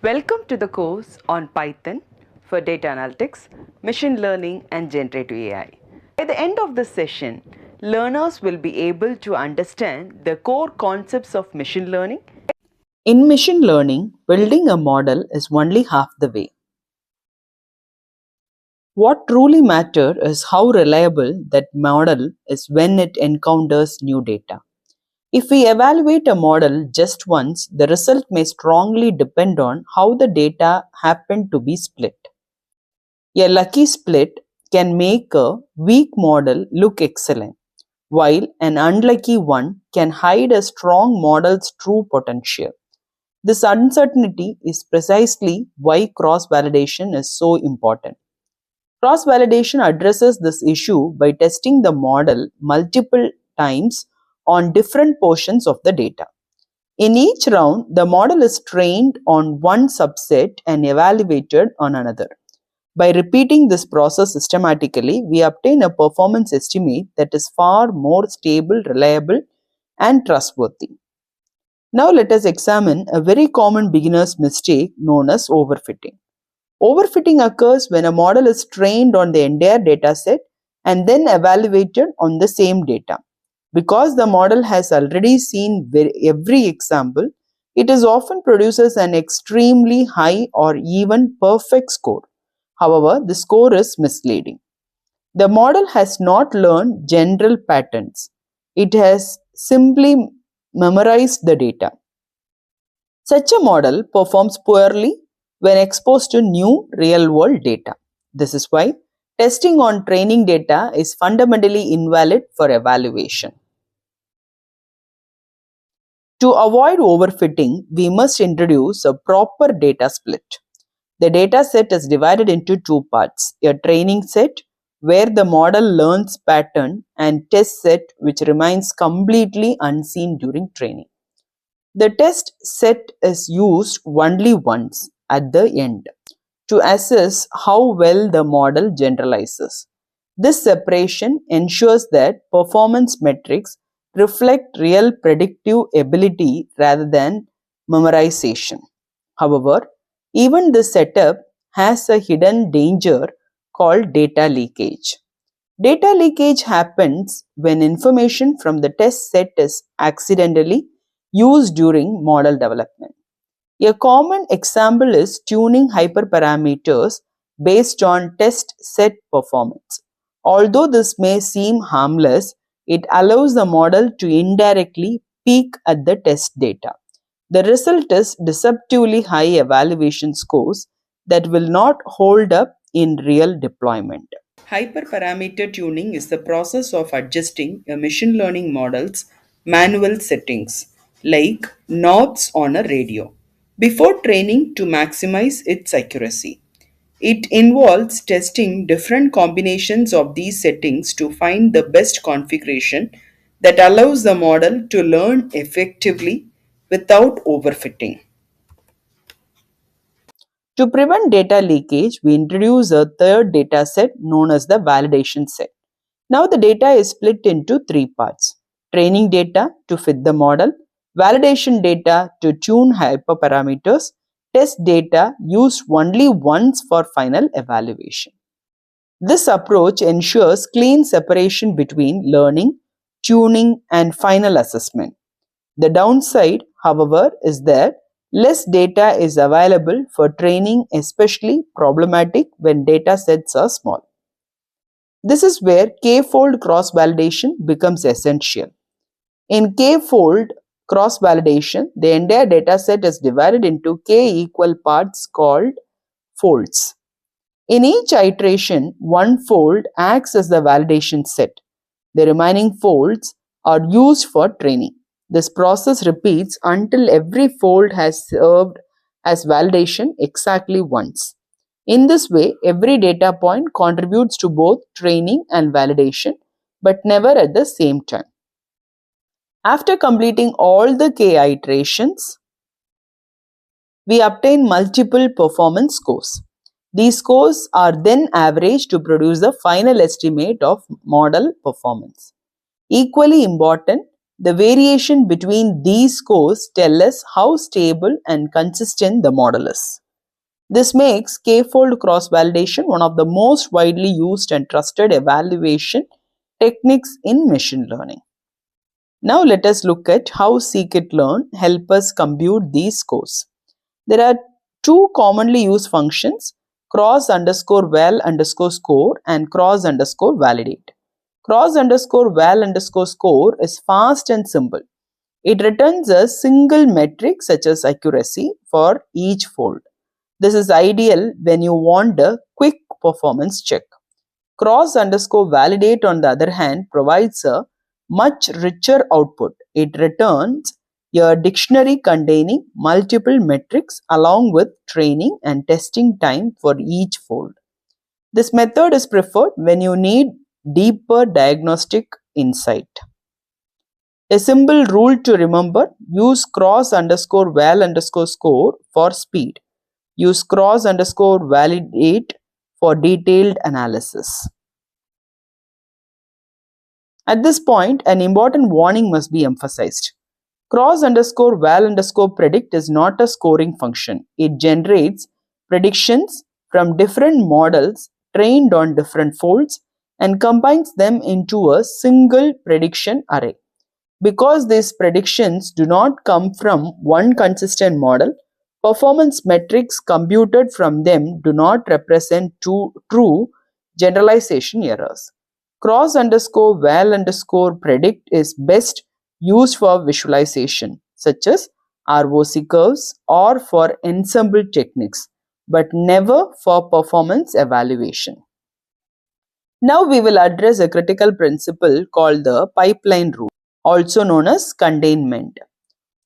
Welcome to the course on Python for data analytics, machine learning and generative AI. By the end of this session, learners will be able to understand the core concepts of machine learning. In machine learning, building a model is only half the way. What truly matters is how reliable that model is when it encounters new data. If we evaluate a model just once, the result may strongly depend on how the data happened to be split. A lucky split can make a weak model look excellent, while an unlucky one can hide a strong model's true potential. This uncertainty is precisely why cross-validation is so important. Cross-validation addresses this issue by testing the model multiple times on different portions of the data. In each round, the model is trained on one subset and evaluated on another. By repeating this process systematically, we obtain a performance estimate that is far more stable, reliable, and trustworthy. Now let us examine a very common beginner's mistake known as overfitting. Overfitting occurs when a model is trained on the entire dataset and then evaluated on the same data. Because the model has already seen every example, it is often produces an extremely high or even perfect score. However, the score is misleading. The model has not learned general patterns. It has simply memorized the data. Such a model performs poorly when exposed to new real-world data. This is why testing on training data is fundamentally invalid for evaluation. To avoid overfitting, we must introduce a proper data split. The data set is divided into two parts, a training set where the model learns pattern and test set which remains completely unseen during training. The test set is used only once at the end to assess how well the model generalizes. This separation ensures that performance metrics reflect real predictive ability rather than memorization. However, even this setup has a hidden danger called data leakage. Data leakage happens when information from the test set is accidentally used during model development. A common example is tuning hyperparameters based on test set performance. Although this may seem harmless, it allows the model to indirectly peek at the test data. The result is deceptively high evaluation scores that will not hold up in real deployment. Hyperparameter tuning is the process of adjusting a machine learning model's manual settings, like knobs on a radio, before training to maximize its accuracy. It involves testing different combinations of these settings to find the best configuration that allows the model to learn effectively without overfitting. To prevent data leakage, we introduce a third data set known as the validation set. Now the data is split into three parts: training data to fit the model, validation data to tune hyperparameters, test data used only once for final evaluation. This approach ensures clean separation between learning, tuning, and final assessment. The downside, however, is that less data is available for training, especially problematic when data sets are small. This is where k-fold cross-validation becomes essential. In k-fold cross-validation, the entire dataset is divided into k equal parts called folds. In each iteration, one fold acts as the validation set. The remaining folds are used for training. This process repeats until every fold has served as validation exactly once. In this way, every data point contributes to both training and validation, but never at the same time. After completing all the k iterations, we obtain multiple performance scores. These scores are then averaged to produce the final estimate of model performance. Equally important, The variation between these scores tell us how stable and consistent the model is. This makes k-fold cross-validation one of the most widely used and trusted evaluation techniques in machine learning. Now let us look at how Scikit-learn help us compute these scores. There are two commonly used functions, cross_val_score and cross_validate. Cross_val_score is fast and simple. It returns a single metric such as accuracy for each fold. This is ideal when you want a quick performance check. Cross_validate on the other hand provides a much richer output. It returns a dictionary containing multiple metrics along with training and testing time for each fold. This method is preferred when you need deeper diagnostic insight. A simple rule to remember: use cross_val_score for speed. Use cross_validate for detailed analysis. At this point, an important warning must be emphasized. Cross_val_predict is not a scoring function. It generates predictions from different models trained on different folds and combines them into a single prediction array. Because these predictions do not come from one consistent model, performance metrics computed from them do not represent true generalization errors. Cross_val_predict is best used for visualization, such as ROC curves or for ensemble techniques, but never for performance evaluation. Now we will address a critical principle called the pipeline rule, also known as containment.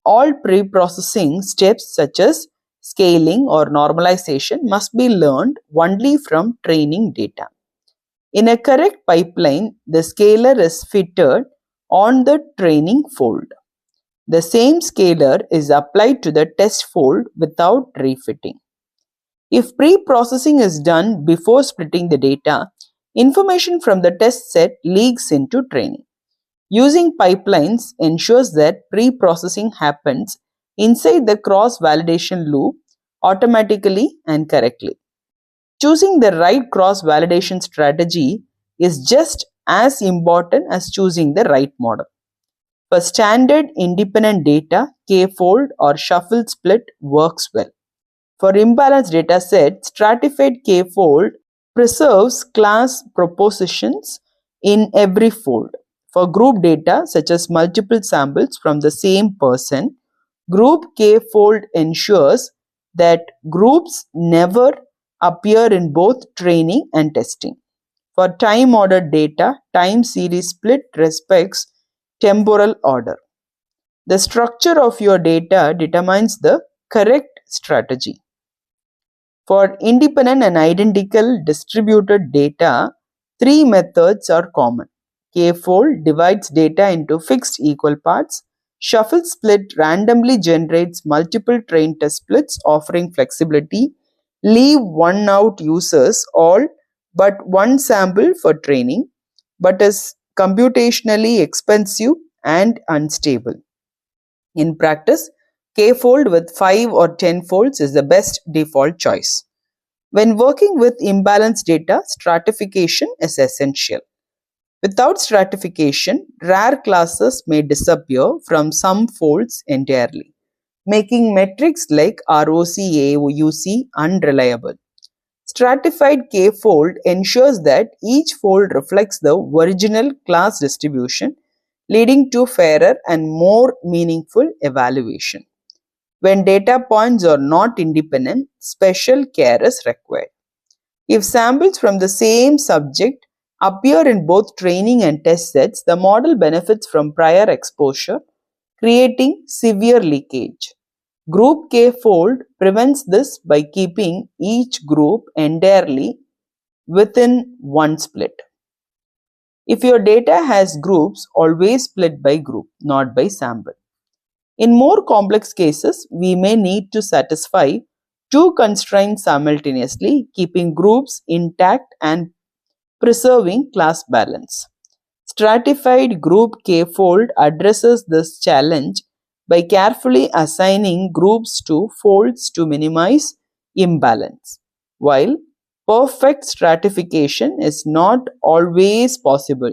All pre-processing steps such as scaling or normalization must be learned only from training data. In a correct pipeline, the scaler is fitted on the training fold. The same scaler is applied to the test fold without refitting. If pre-processing is done before splitting the data, information from the test set leaks into training. Using pipelines ensures that pre-processing happens inside the cross-validation loop automatically and correctly. Choosing the right cross-validation strategy is just as important as choosing the right model. For standard independent data, k-fold or shuffle split works well. For imbalanced data set, stratified k-fold preserves class propositions in every fold. For group data, such as multiple samples from the same person, group k-fold ensures that groups never appear in both training and testing. For time-ordered data, time series split respects temporal order. The structure of your data determines the correct strategy. For independent and identical distributed data, three methods are common. K-fold divides data into fixed equal parts. Shuffle split randomly generates multiple train test splits, offering flexibility. Leave one out uses all but one sample for training, but is computationally expensive and unstable. In practice, k-fold with 5 or 10 folds is the best default choice. When working with imbalanced data, stratification is essential. Without stratification, rare classes may disappear from some folds entirely, making metrics like ROC, AUC unreliable. Stratified k-fold ensures that each fold reflects the original class distribution, leading to fairer and more meaningful evaluation. When data points are not independent, special care is required. If samples from the same subject appear in both training and test sets, the model benefits from prior exposure, creating severe leakage. Group k-fold prevents this by keeping each group entirely within one split. If your data has groups, always split by group, not by sample. In more complex cases, we may need to satisfy two constraints simultaneously, keeping groups intact and preserving class balance. Stratified group k-fold addresses this challenge by carefully assigning groups to folds to minimize imbalance. While perfect stratification is not always possible,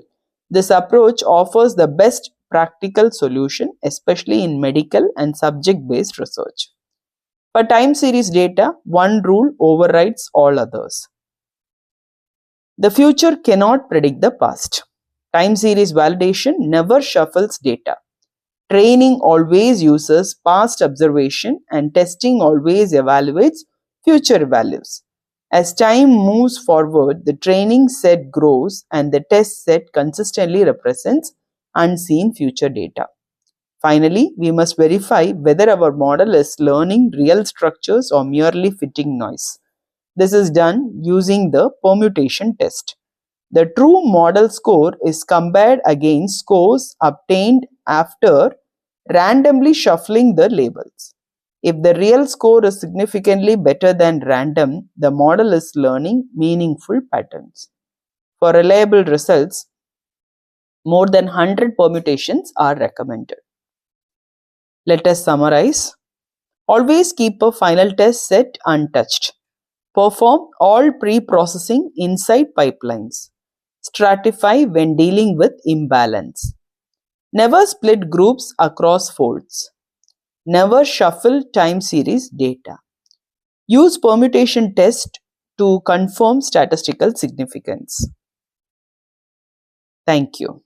this approach offers the best practical solution, especially in medical and subject-based research. For time series data, one rule overrides all others. The future cannot predict the past. Time series validation never shuffles data. Training always uses past observation and testing always evaluates future values. As time moves forward, the training set grows and the test set consistently represents unseen future data. Finally, we must verify whether our model is learning real structures or merely fitting noise. This is done using the permutation test. The true model score is compared against scores obtained after randomly shuffling the labels. If the real score is significantly better than random, the model is learning meaningful patterns. For reliable results, more than 100 permutations are recommended. Let us summarize. Always keep a final test set untouched. Perform all pre-processing inside pipelines. Stratify when dealing with imbalance. Never split groups across folds. Never shuffle time series data. Use permutation test to confirm statistical significance. Thank you.